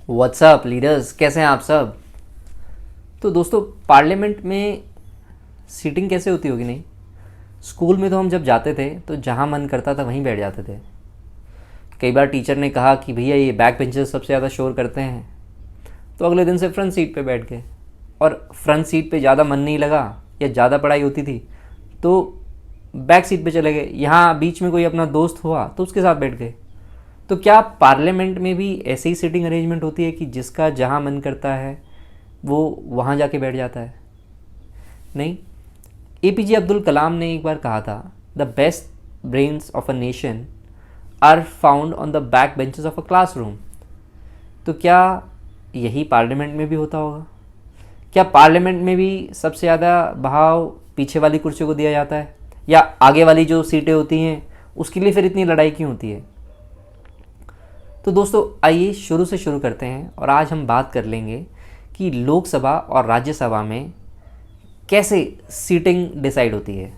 WhatsApp leaders, कैसे हैं आप सब। तो दोस्तों, पार्लियामेंट में सीटिंग कैसे होती होगी। नहीं, स्कूल में तो हम जब जाते थे तो जहाँ मन करता था वहीं बैठ जाते थे। कई बार टीचर ने कहा कि भैया ये बैक बेंचेस सबसे ज़्यादा शोर करते हैं, तो अगले दिन से फ्रंट सीट पे बैठ गए। और फ्रंट सीट पे ज़्यादा मन नहीं लगा या ज़्यादा पढ़ाई होती थी तो बैक सीट पे चले गए। यहाँ बीच में कोई अपना दोस्त हुआ तो उसके साथ बैठ गए। तो क्या पार्लियामेंट में भी ऐसे ही सीटिंग अरेंजमेंट होती है कि जिसका जहाँ मन करता है वो वहाँ जाके बैठ जाता है? नहीं, एपीजे अब्दुल कलाम ने एक बार कहा था, the best brains of a nation are found on the back benches of a classroom. तो क्या यही पार्लियामेंट में भी होता होगा? क्या पार्लियामेंट में भी सबसे ज़्यादा बहाव पीछे वाली कुर्सियों को दिया जाता है, या आगे वाली जो सीटें होती हैं उसके लिए फिर इतनी लड़ाई क्यों होती है? तो दोस्तों, आइए शुरू से शुरू करते हैं और आज हम बात कर लेंगे कि लोकसभा और राज्यसभा में कैसे सीटिंग डिसाइड होती है।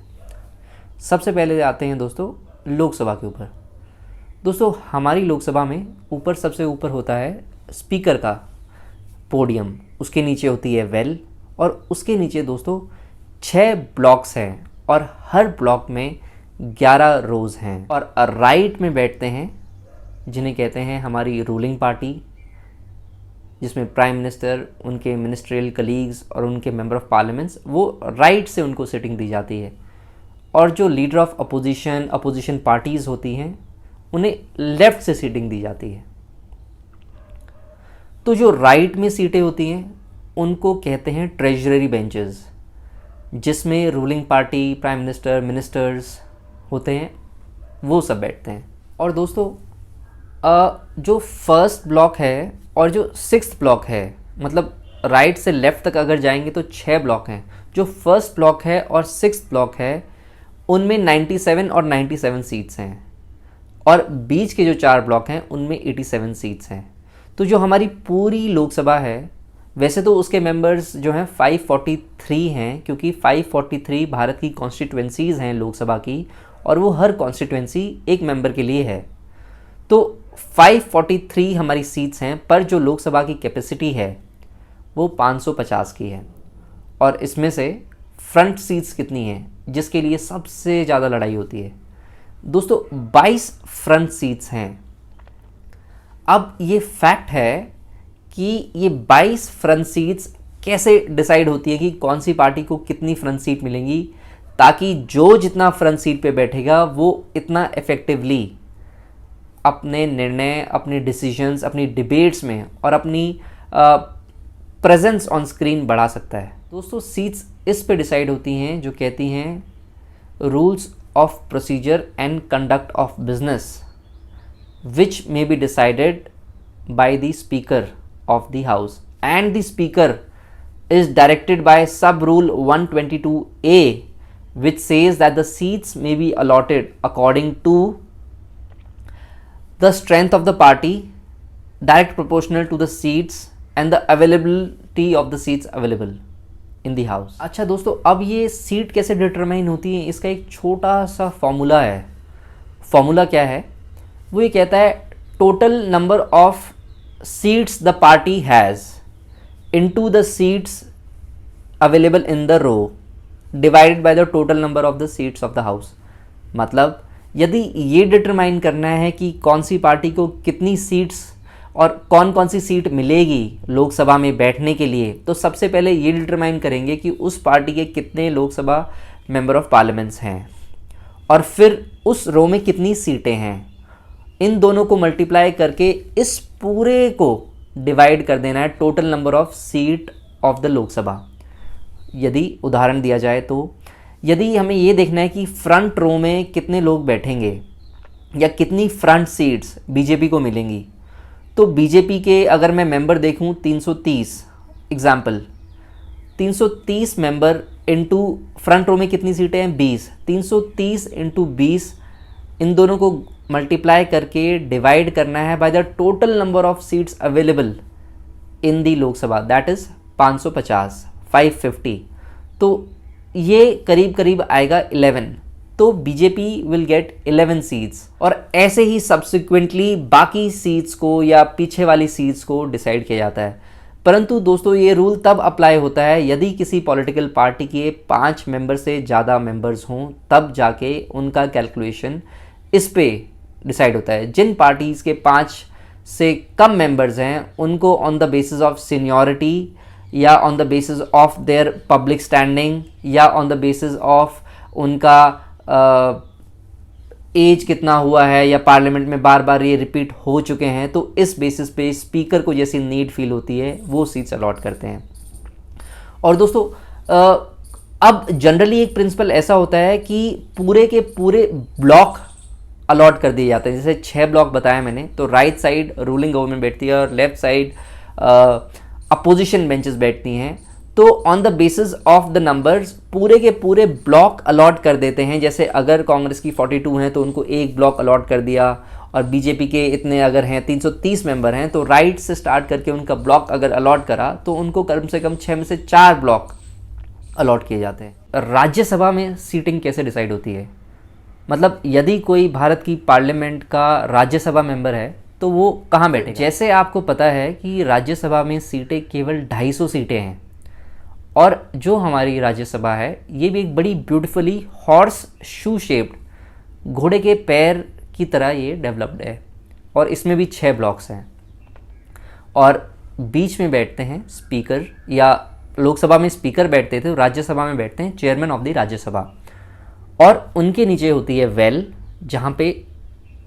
सबसे पहले आते हैं दोस्तों लोकसभा के ऊपर। दोस्तों, हमारी लोकसभा में ऊपर सबसे ऊपर होता है स्पीकर का पोडियम, उसके नीचे होती है वेल, और उसके नीचे दोस्तों 6 ब्लॉक्स हैं और हर ब्लॉक में 11 रोज़ हैं। और राइट में बैठते हैं जिन्हें कहते हैं हमारी रूलिंग पार्टी, जिसमें प्राइम मिनिस्टर, उनके मिनिस्ट्रियल कलीग्स और उनके मेंबर ऑफ पार्लियामेंट्स, वो राइट से उनको सिटिंग दी जाती है। और जो लीडर ऑफ अपोजिशन पार्टीज़ होती हैं उन्हें लेफ़्ट से सीटिंग दी जाती है। तो जो राइट में सीटें होती हैं उनको कहते हैं ट्रेजरी बेंचेस, जिसमें ruling party, prime minister, ministers होते हैं, वो सब बैठते हैं। और दोस्तों, जो फर्स्ट ब्लॉक है और जो 6th ब्लॉक है, मतलब राइट से लेफ़्ट तक अगर जाएंगे तो 6 ब्लॉक हैं। जो फर्स्ट ब्लॉक है और 6th ब्लॉक है उनमें 97 और 97 सीट्स हैं, और बीच के जो 4 ब्लॉक हैं उनमें 87 सीट्स हैं। तो जो हमारी पूरी लोकसभा है, वैसे तो उसके मेंबर्स जो हैं 543 हैं, क्योंकि 543 भारत की कॉन्स्टिट्यूंसीज़ हैं लोकसभा की, और वो हर कॉन्स्टिट्यूंसी एक मेंबर के लिए है। तो 543 हमारी सीट्स हैं, पर जो लोकसभा की कैपेसिटी है वो 550 की है। और इसमें से फ्रंट सीट्स कितनी हैं, जिसके लिए सबसे ज़्यादा लड़ाई होती है दोस्तों, 22 फ्रंट सीट्स हैं। अब ये फैक्ट है कि ये 22 फ्रंट सीट्स कैसे डिसाइड होती है कि कौन सी पार्टी को कितनी फ्रंट सीट मिलेंगी, ताकि जो जितना फ्रंट सीट पे बैठेगा वो इतना इफ़ेक्टिवली अपने निर्णय, अपने डिसीजंस, अपनी डिबेट्स में और अपनी प्रेजेंस ऑन स्क्रीन बढ़ा सकता है। दोस्तों, सीट्स इस पे डिसाइड होती हैं जो कहती हैं rules of procedure and conduct of business, which may be decided by the speaker of the house, and the speaker is directed by सब rule 122A, which says that the seats may be allotted according to the strength of the party, direct proportional to the seats and the availability of the seats available in the house। अच्छा दोस्तों, अब ये seat कैसे determine होती है, इसका एक छोटा सा फॉर्मूला है। फॉर्मूला क्या है? वो ये कहता है total number of seats the party has into the seats available in the row divided by the total number of the seats of the house. मतलब यदि ये डिटरमाइन करना है कि कौन सी पार्टी को कितनी सीट्स और कौन कौन सी सीट मिलेगी लोकसभा में बैठने के लिए, तो सबसे पहले ये डिटरमाइन करेंगे कि उस पार्टी के कितने लोकसभा मेंबर ऑफ पार्लियामेंट्स हैं, और फिर उस रो में कितनी सीटें हैं। इन दोनों को मल्टीप्लाई करके इस पूरे को डिवाइड कर देना है total number of seat of the Lok Sabha. यदि उदाहरण दिया जाए तो यदि हमें ये देखना है कि फ्रंट रो में कितने लोग बैठेंगे या कितनी फ्रंट सीट्स बीजेपी को मिलेंगी, तो बीजेपी के अगर मैं मेंबर देखूं 330, example 330 member into front row में कितनी सीटें हैं 20, 330 इंटू 20, इन दोनों को मल्टीप्लाई करके डिवाइड करना है bye the total number of seats available in the Lok Sabha, that is 550, 550। तो ये करीब करीब आएगा 11। तो बीजेपी विल गेट 11 सीट्स, और ऐसे ही सब्सिक्वेंटली बाकी सीट्स को या पीछे वाली सीट्स को डिसाइड किया जाता है। परंतु दोस्तों ये रूल तब अप्लाई होता है यदि किसी पॉलिटिकल पार्टी के 5 मेंबर से ज़्यादा मेंबर्स हों, तब जाके उनका कैलकुलेशन इस पे डिसाइड होता है। जिन पार्टीज़ के 5 से कम मेंबर्स हैं उनको on the basis of seniority या on the basis of their public standing या ऑन द बेसिस ऑफ उनका एज कितना हुआ है या पार्लियामेंट में बार बार ये रिपीट हो चुके हैं, तो इस बेसिस पे स्पीकर को जैसी नीड फील होती है वो सीट्स अलॉट करते हैं। और दोस्तों अब जनरली एक प्रिंसिपल ऐसा होता है कि पूरे के पूरे ब्लॉक अलॉट कर दिए जाते हैं। जैसे 6 ब्लॉक बताया मैंने, तो राइट साइड रूलिंग गवर्नमेंट बैठती है और लेफ्ट साइड अपोजिशन बेंचेस बैठती हैं। तो on the basis of the numbers पूरे के पूरे ब्लॉक अलॉट कर देते हैं। जैसे अगर कांग्रेस की 42 हैं तो उनको एक ब्लॉक अलॉट कर दिया, और बीजेपी के इतने अगर हैं 330 मेंबर हैं तो राइट से स्टार्ट करके उनका ब्लॉक अगर अलॉट करा तो उनको कम से कम 6 में से 4 ब्लॉक अलॉट किए जाते हैं। राज्यसभा में सीटिंग कैसे डिसाइड होती है, मतलब यदि कोई भारत की पार्लियामेंट का राज्यसभा मेंबर है तो वो कहाँ बैठे। जैसे आपको पता है कि राज्यसभा में सीटें केवल 250 सीटें हैं, और जो हमारी राज्यसभा है ये भी एक बड़ी ब्यूटीफुली हॉर्स शू शेप्ड घोड़े के पैर की तरह ये डेवलप्ड है, और इसमें भी 6 ब्लॉक्स हैं, और बीच में बैठते हैं स्पीकर, या लोकसभा में स्पीकर बैठते थे, राज्यसभा में बैठते हैं चेयरमैन ऑफ द राज्यसभा, और उनके नीचे होती है वेल, जहाँ पे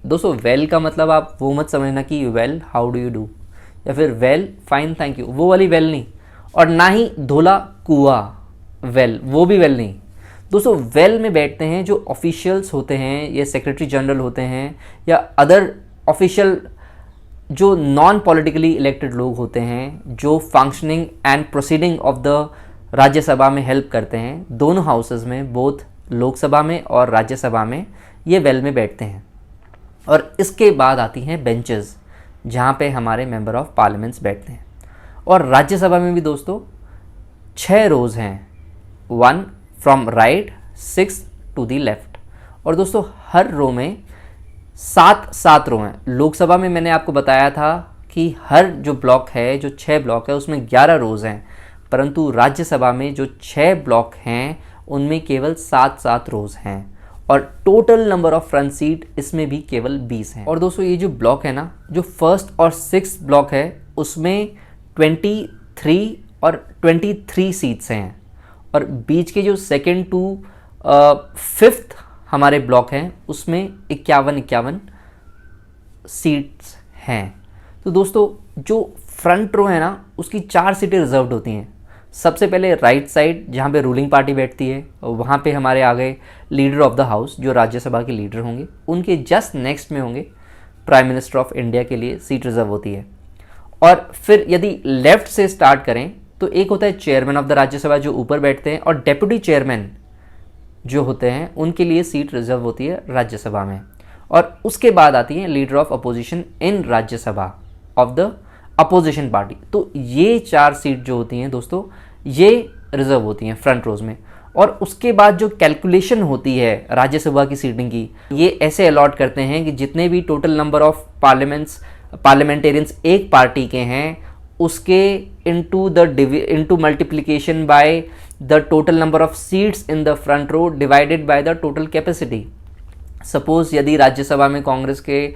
दोस्तों वेल का मतलब आप वो मत समझना कि well how do you do या फिर वेल फाइन थैंक यू, वो वाली वेल नहीं, और ना ही धोला कुआ वेल, वो भी वेल नहीं। दोस्तों वेल में बैठते हैं जो ऑफिशियल्स होते हैं, या सेक्रेटरी जनरल होते हैं, या अदर ऑफिशियल जो नॉन पॉलिटिकली इलेक्टेड लोग होते हैं, जो functioning and proceeding of the Rajya Sabha में हेल्प करते हैं। दोनों हाउसेस में, बोथ लोकसभा में और राज्यसभा में, ये वेल में बैठते हैं। और इसके बाद आती हैं बेंचेस, जहाँ पे हमारे मेंबर ऑफ पार्लियामेंट्स बैठते हैं। और राज्यसभा में भी दोस्तों 6 रोज़ हैं, 1 from right 6 to the left, और दोस्तों हर रो में 7 रो हैं। लोकसभा में मैंने आपको बताया था कि हर जो ब्लॉक है, जो 6 ब्लॉक है, उसमें 11 रोज़ हैं, परंतु राज्यसभा में जो 6 ब्लॉक हैं उनमें केवल 7 रोज़ हैं, और total number of front seat इसमें भी केवल 20 हैं। और दोस्तों ये जो ब्लॉक है ना, जो फर्स्ट और 6th ब्लॉक है उसमें 23 और 23 सीट्स हैं, और बीच के जो 2nd to 5th हमारे ब्लॉक हैं उसमें 51 सीट्स हैं। तो दोस्तों जो फ्रंट रो है ना उसकी 4 सीटें रिजर्व्ड होती हैं। सबसे पहले राइट साइड जहाँ पे रूलिंग पार्टी बैठती है, वहाँ पे हमारे आ गए लीडर ऑफ द हाउस जो राज्यसभा के लीडर होंगे, उनके जस्ट नेक्स्ट में होंगे प्राइम मिनिस्टर ऑफ इंडिया के लिए सीट रिजर्व होती है। और फिर यदि लेफ्ट से स्टार्ट करें तो एक होता है चेयरमैन ऑफ द राज्यसभा जो ऊपर बैठते हैं, और डेप्यूटी चेयरमैन जो होते हैं उनके लिए सीट रिजर्व होती है राज्यसभा में। और उसके बाद आती है leader of opposition in Rajya Sabha of the opposition party. तो ये 4 सीट जो होती हैं दोस्तों ये रिजर्व होती हैं फ्रंट रोज में। और उसके बाद जो कैलकुलेशन होती है राज्यसभा की सीटिंग की, ये ऐसे अलॉट करते हैं कि जितने भी टोटल नंबर ऑफ पार्लियामेंटेरियंस एक पार्टी के हैं उसके into multiplication by the total number of seats in the front row divided by the total capacity. Suppose यदि राज्यसभा में कांग्रेस के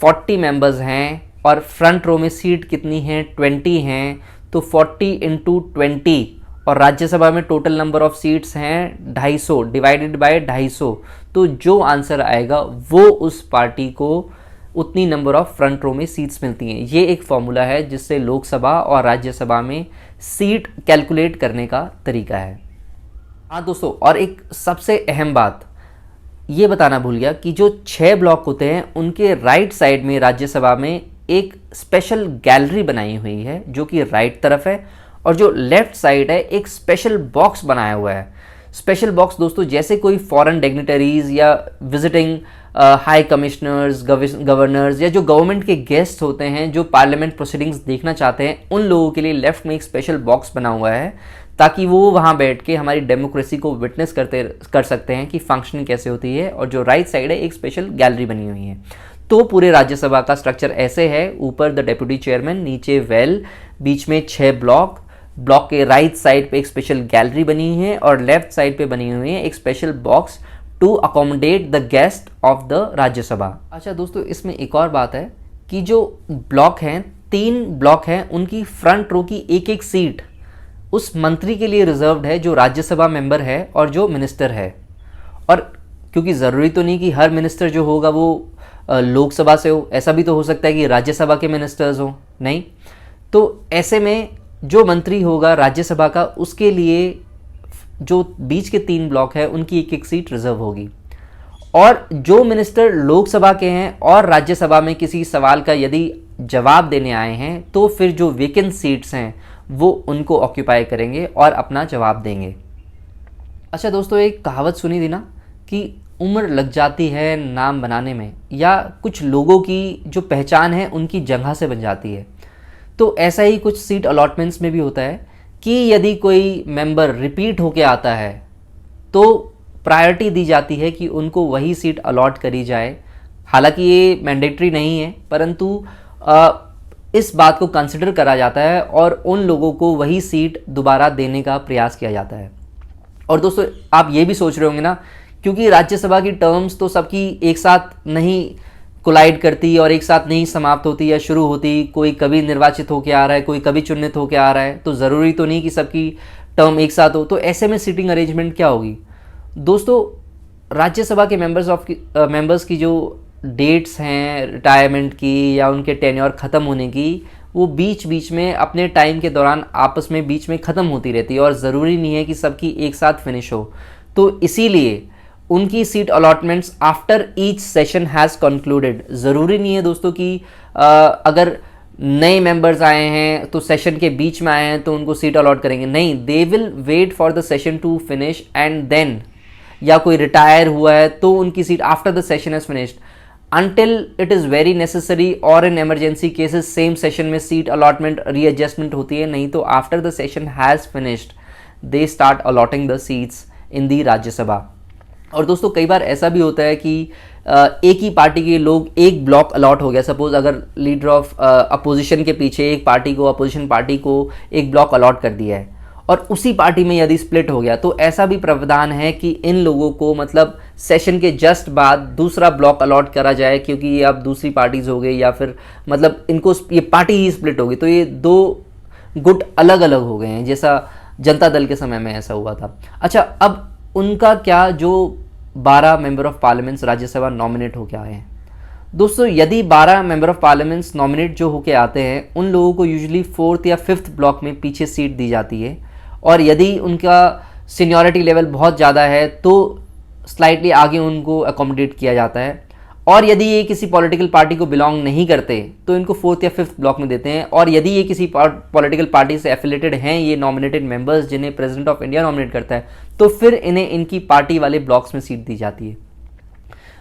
40 मेंबर्स हैं और फ्रंट रो में सीट कितनी है 20 हैं, तो 40 इंटू 20, और राज्यसभा में टोटल नंबर ऑफ सीट्स हैं 250 डिवाइडेड बाय 250, तो जो आंसर आएगा वो उस पार्टी को उतनी नंबर ऑफ फ्रंट रो में सीट्स मिलती हैं। ये एक फॉर्मूला है जिससे लोकसभा और राज्यसभा में सीट कैलकुलेट करने का तरीका है। हाँ दोस्तों, और एक सबसे अहम बात ये बताना भूल गया कि जो 6 ब्लॉक होते हैं उनके राइट साइड में राज्यसभा में एक स्पेशल गैलरी बनाई हुई है जो कि राइट तरफ है, और जो लेफ्ट साइड है एक स्पेशल बॉक्स बनाया हुआ है। स्पेशल बॉक्स दोस्तों जैसे कोई फॉरेन डिग्निटरीज या विजिटिंग हाई कमिश्नर्स, गवर्नर्स या जो गवर्नमेंट के गेस्ट होते हैं जो पार्लियामेंट प्रोसीडिंग्स देखना चाहते हैं, उन लोगों के लिए लेफ्ट में एक स्पेशल बॉक्स बना हुआ है ताकि वो वहाँ बैठ के हमारी डेमोक्रेसी को विटनेस कर सकते हैं कि फंक्शनिंग कैसे होती है। और जो राइट साइड है एक स्पेशल गैलरी बनी हुई है। तो पूरे राज्यसभा का स्ट्रक्चर ऐसे है, ऊपर द डेप्यूटी चेयरमैन, नीचे वेल, बीच में 6 ब्लॉक के राइट साइड पे एक स्पेशल गैलरी बनी हुई है और लेफ्ट साइड पे बनी हुई है एक special box to accommodate the guest of the Rajya Sabha. अच्छा दोस्तों, इसमें एक और बात है कि जो ब्लॉक हैं, 3 ब्लॉक हैं, उनकी फ्रंट रो की एक एक सीट उस मंत्री के लिए रिजर्व्ड है जो राज्यसभा मेंबर है और जो मिनिस्टर है। और क्योंकि ज़रूरी तो नहीं कि हर मिनिस्टर जो होगा वो लोकसभा से हो, ऐसा भी तो हो सकता है कि राज्यसभा के मिनिस्टर्स हो, नहीं। तो ऐसे में जो मंत्री होगा राज्यसभा का, उसके लिए जो बीच के 3 ब्लॉक है उनकी एक एक सीट रिजर्व होगी। और जो मिनिस्टर लोकसभा के हैं और राज्यसभा में किसी सवाल का यदि जवाब देने आए हैं तो फिर जो वेकेंट सीट्स हैं वो उनको ऑक्यूपाई करेंगे और अपना जवाब देंगे। अच्छा दोस्तों, एक कहावत सुनी थी ना कि उम्र लग जाती है नाम बनाने में, या कुछ लोगों की जो पहचान है उनकी जगह से बन जाती है। तो ऐसा ही कुछ सीट अलॉटमेंट्स में भी होता है कि यदि कोई मेंबर रिपीट होके आता है तो प्रायोरिटी दी जाती है कि उनको वही सीट अलॉट करी जाए। हालांकि ये मैंडेटरी नहीं है, परंतु इस बात को कंसिडर करा जाता है और उन लोगों को वही सीट दोबारा देने का प्रयास किया जाता है। और दोस्तों, आप ये भी सोच रहे होंगे ना, क्योंकि राज्यसभा की टर्म्स तो सबकी एक साथ नहीं कोलाइड करती और एक साथ नहीं समाप्त होती या शुरू होती। कोई कभी निर्वाचित होकर आ रहा है, कोई कभी चुनित होकर आ रहा है, तो ज़रूरी तो नहीं कि सबकी टर्म एक साथ हो। तो ऐसे में सीटिंग अरेंजमेंट क्या होगी दोस्तों? राज्यसभा के मेंबर्स की जो डेट्स हैं रिटायरमेंट की या उनके टेन्योर ख़त्म होने की, वो बीच बीच में अपने टाइम के दौरान आपस में बीच में ख़त्म होती रहती है और ज़रूरी नहीं है कि सबकी एक साथ फिनिश हो। तो इसीलिए उनकी seat allotments after each session has concluded. ज़रूरी नहीं है दोस्तों कि अगर नए मेंबर्स आए हैं तो सेशन के बीच में आए हैं तो उनको सीट अलॉट करेंगे, नहीं। They will wait for the session to finish and then, या कोई रिटायर हुआ है तो उनकी seat after the session has finished until it is very necessary or in emergency cases same session में सीट अलॉटमेंट रीएडजस्टमेंट होती है। नहीं तो after the session has finished they start allotting the seats in the Rajya Sabha. और दोस्तों, कई बार ऐसा भी होता है कि एक ही पार्टी के लोग, एक ब्लॉक अलॉट हो गया। सपोज अगर लीडर ऑफ अपोजिशन के पीछे एक पार्टी को, अपोजिशन पार्टी को एक ब्लॉक अलॉट कर दिया है और उसी पार्टी में यदि स्प्लिट हो गया, तो ऐसा भी प्रावधान है कि इन लोगों को मतलब सेशन के जस्ट बाद दूसरा ब्लॉक अलॉट करा जाए, क्योंकि ये अब दूसरी पार्टीज हो गई या फिर मतलब इनको ये पार्टी ही स्प्लिट हो गई, तो ये 2 गुट अलग अलग हो गए हैं, जैसा जनता दल के समय में ऐसा हुआ था। अच्छा, अब उनका क्या, जो 12 member of parliaments Rajya Sabha nominate होकर आए हैं दोस्तों, यदि 12 मेंबर ऑफ पार्लियामेंट्स नॉमिनेट जो होके आते हैं, उन लोगों को यूजुअली 4th या 5th ब्लॉक में पीछे सीट दी जाती है। और यदि उनका सीनियरिटी लेवल बहुत ज़्यादा है तो स्लाइटली आगे उनको अकोमोडेट किया जाता है। और यदि ये किसी पॉलिटिकल पार्टी को बिलोंग नहीं करते तो इनको 4th या 5th ब्लॉक में देते हैं। और यदि ये किसी पॉलिटिकल पार्टी से एफिलेटेड हैं, ये नॉमिनेटेड मेंबर्स जिन्हें प्रेसिडेंट ऑफ इंडिया नॉमिनेट करता है, तो फिर इन्हें इनकी पार्टी वाले ब्लॉक्स में सीट दी जाती है।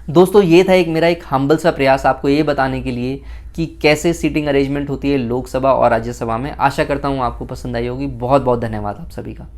दोस्तों, ये था मेरा एक हम्बल सा प्रयास आपको ये बताने के लिए कि कैसे सीटिंग अरेंजमेंट होती है लोकसभा और राज्यसभा में। आशा करता हूँ आपको पसंद आई होगी। बहुत बहुत धन्यवाद आप सभी का।